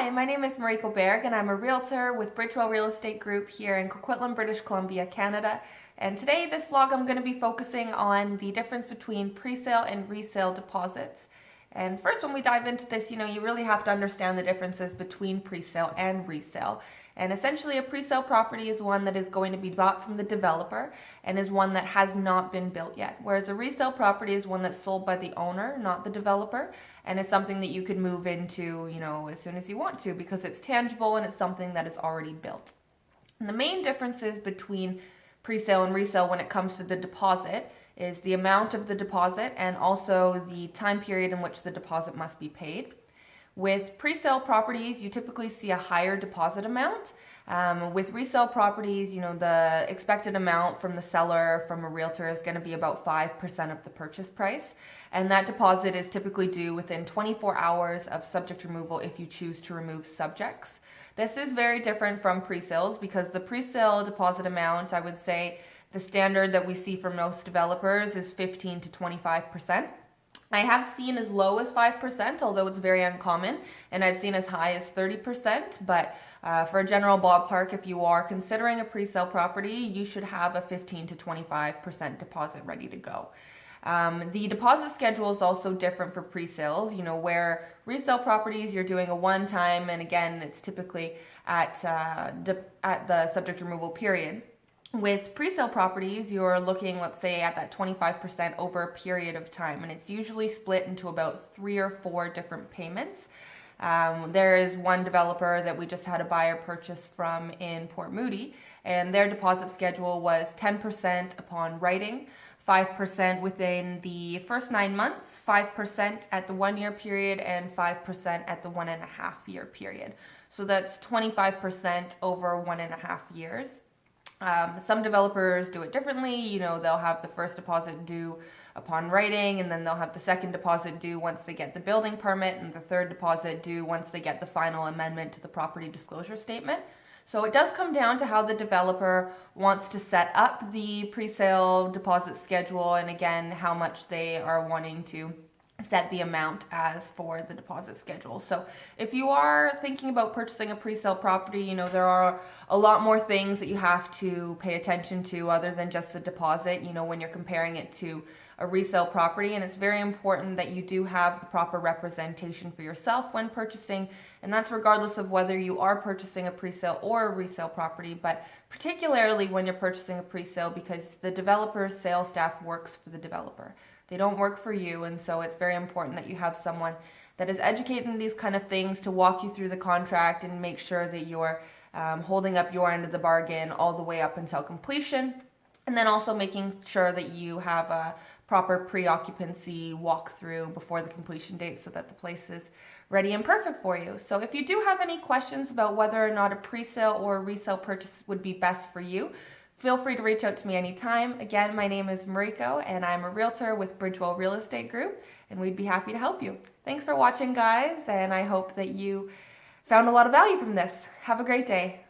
Hi, my name is Mariko Berg and I'm a realtor with BRIDGEWELL Real Estate Group here in Coquitlam, British Columbia, Canada. And today, this vlog, I'm going to be focusing on the difference between pre-sale and resale deposits. And first, when we dive into this, you really have to understand the differences between pre-sale and resale. And essentially, a pre-sale property is one that is going to be bought from the developer and is one that has not been built yet. Whereas a resale property is one that's sold by the owner, not the developer, and is something that you could move into, as soon as you want to because it's tangible and it's something that is already built. And the main differences between pre-sale and resale when it comes to the deposit is the amount of the deposit and also the time period in which the deposit must be paid. With pre-sale properties, you typically see a higher deposit amount. With resale properties, the expected amount from the seller, from a realtor, is going to be about 5% of the purchase price. And that deposit is typically due within 24 hours of subject removal if you choose to remove subjects. This is very different from pre-sales because the pre-sale deposit amount, I would say the standard that we see for most developers is 15 to 25%. I have seen as low as 5%, although it's very uncommon, and I've seen as high as 30%, but for a general ballpark, if you are considering a pre-sale property, you should have a 15 to 25% deposit ready to go. The deposit schedule is also different for pre-sales, where resale properties, you're doing a one-time, and again, it's typically at the subject removal period. With pre-sale properties, you're looking, let's say, at that 25% over a period of time, and it's usually split into about 3 or 4 different payments. There is one developer that we just had a buyer purchase from in Port Moody, and their deposit schedule was 10% upon writing, 5% within the first 9 months, 5% at the 1-year period, and 5% at the 1.5-year period. So that's 25% over 1.5 years. Some developers do it differently. They'll have the first deposit due upon writing, and then they'll have the second deposit due once they get the building permit, and the third deposit due once they get the final amendment to the property disclosure statement. So it does come down to how the developer wants to set up the pre-sale deposit schedule, and again, how much they are wanting to set the amount as for the deposit schedule. So if you are thinking about purchasing a pre-sale property, there are a lot more things that you have to pay attention to other than just the deposit, when you're comparing it to a resale property. And it's very important that you do have the proper representation for yourself when purchasing, and that's regardless of whether you are purchasing a pre-sale or a resale property, but particularly when you're purchasing a pre-sale, because the developer's sales staff works for the developer. They don't work for you, and so it's very important that you have someone that is educated in these kind of things to walk you through the contract and make sure that you're holding up your end of the bargain all the way up until completion, and then also making sure that you have a proper pre-occupancy walkthrough before the completion date so that the place is ready and perfect for you. So if you do have any questions about whether or not a pre-sale or a resale purchase would be best for you, feel free to reach out to me anytime. Again, my name is Mariko, and I'm a realtor with BRIDGEWELL Real Estate Group, and we'd be happy to help you. Thanks for watching, guys, and I hope that you found a lot of value from this. Have a great day.